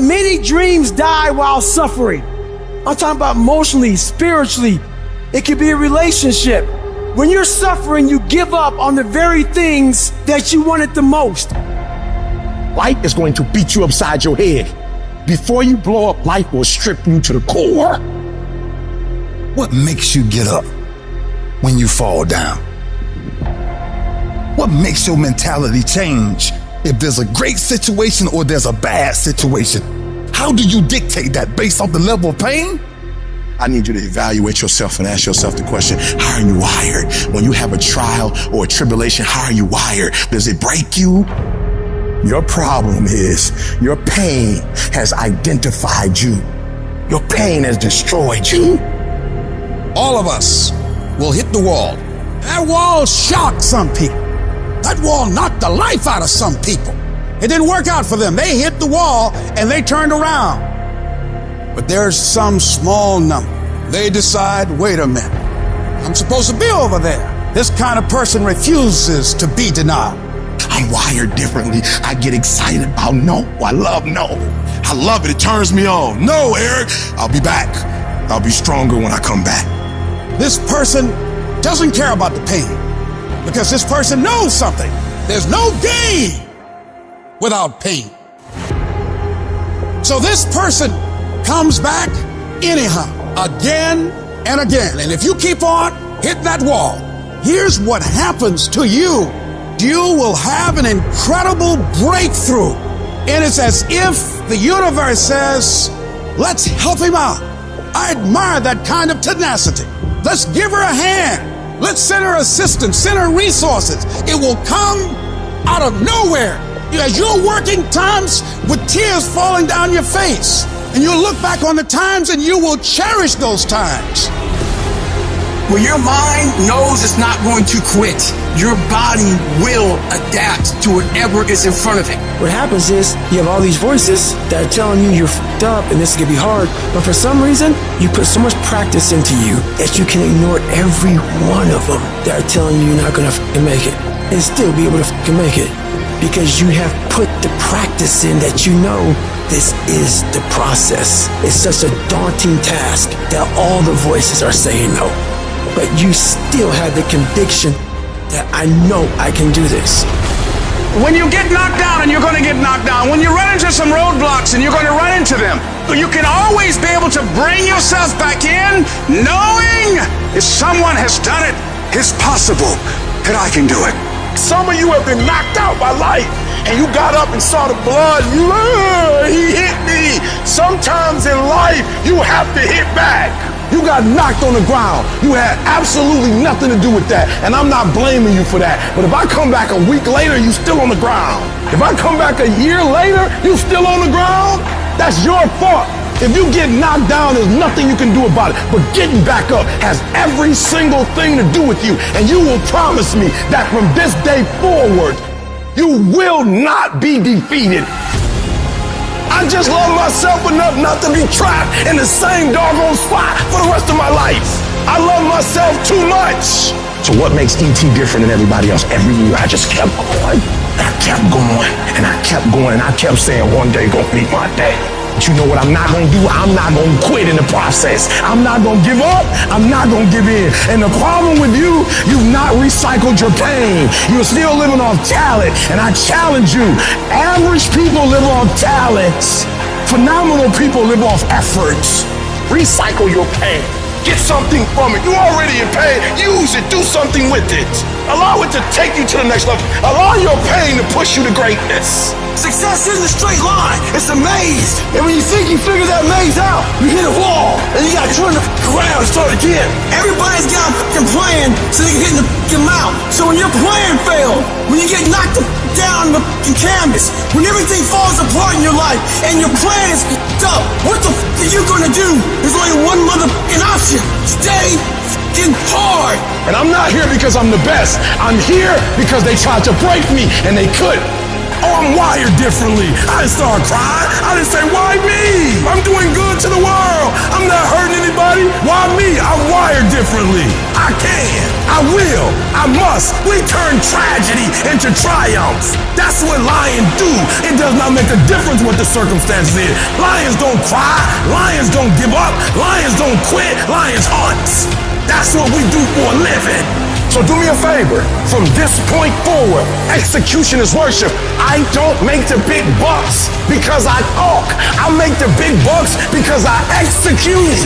Many dreams die while suffering. I'm talking about emotionally, spiritually. It could be a relationship. When you're suffering, you give up on the very things that you wanted the most. Life is going to beat you upside your head. Before you blow up, life will strip you to the core. What makes you get up when you fall down? What makes your mentality change if there's a great situation or there's a bad situation? How do you dictate that based off the level of pain? I need you to evaluate yourself and ask yourself the question, how are you wired? When you have a trial or a tribulation, how are you wired? Does it break you? Your problem is your pain has identified you. Your pain has destroyed you. All of us will hit the wall. That wall shocked some people. That wall knocked the life out of some people. It didn't work out for them. They hit the wall and they turned around. But there's some small number. They decide, wait a minute, I'm supposed to be over there. This kind of person refuses to be denied. I'm wired differently. I get excited about no. I love no. I love it. It turns me on. No, Eric, I'll be back. I'll be stronger when I come back. This person doesn't care about the pain because this person knows something. There's no gain without pain. So this person comes back anyhow, again and again. And if you keep on hitting that wall, here's what happens to you. You will have an incredible breakthrough. And it's as if the universe says, let's help him out. I admire that kind of tenacity. Let's give her a hand. Let's send her assistance, send her resources. It will come out of nowhere. As you're working times with tears falling down your face, and you'll look back on the times and you will cherish those times. When your mind knows it's not going to quit, your body will adapt to whatever is in front of it. What happens is you have all these voices that are telling you you're f***ed up and this is going to be hard, but for some reason, you put so much practice into you that you can ignore every one of them that are telling you you're not going to f***ing make it and still be able to f***ing make it because you have put the practice in that you know this is the process. It's such a daunting task that all the voices are saying no. But you still have the conviction that I know I can do this. When you get knocked down, and you're going to get knocked down, when you run into some roadblocks and you're going to run into them, you can always be able to bring yourself back in knowing if someone has done it, it's possible that I can do it. Some of you have been knocked out by life and you got up and saw the blood. He hit me. Sometimes in life, you have to hit back. You got knocked on the ground. You had absolutely nothing to do with that. And I'm not blaming you for that. But if I come back a week later, you still on the ground. If I come back a year later, you still on the ground, that's your fault. If you get knocked down, there's nothing you can do about it. But getting back up has every single thing to do with you. And you will promise me that from this day forward, you will not be defeated. I just love myself enough not to be trapped in the same doggone spot for the rest of my life. I love myself too much. So what makes E.T. different than everybody else? Every year I just kept going. I kept going and I kept going and I kept saying one day gonna be my day. But you know what I'm not gonna do? I'm not gonna quit in the process. I'm not gonna give up. I'm not gonna give in. And the problem with you, you've not recycled your pain. You're still living off talent. And I challenge you, average people live off talents. Phenomenal people live off efforts. Recycle your pain. Get something from it. You already in pain. Use it. Do something with it. Allow it to take you to the next level. Allow your pain to push you to greatness. Success isn't a straight line. It's a maze. And when you think you figure that maze out, you hit a wall. And you got to turn around and start again. Everybody's got a plan so they can hit the mount. So when your plan fails, when you get knocked down the canvas, when everything falls apart in your life and your plan is up, what the are you going to do? There's only one motherfucking option. Stay fucking hard. And I'm not here because I'm the best. I'm here because they tried to break me and they couldn't. Oh, I'm wired differently. I didn't start crying. I didn't say, why me? I'm doing good to the world. I'm not hurting anybody. Why me? I'm wired differently. I can. I will. I must. We turn tragedy into triumph. That's what lions do. It does not make a difference what the circumstances is. Lions don't cry. Lions don't give up. Lions don't quit. Lions hunt. That's what we do for a living. So do me a favor. From this point forward, execution is worship. I don't make the big bucks because I talk. I make the big bucks because I execute.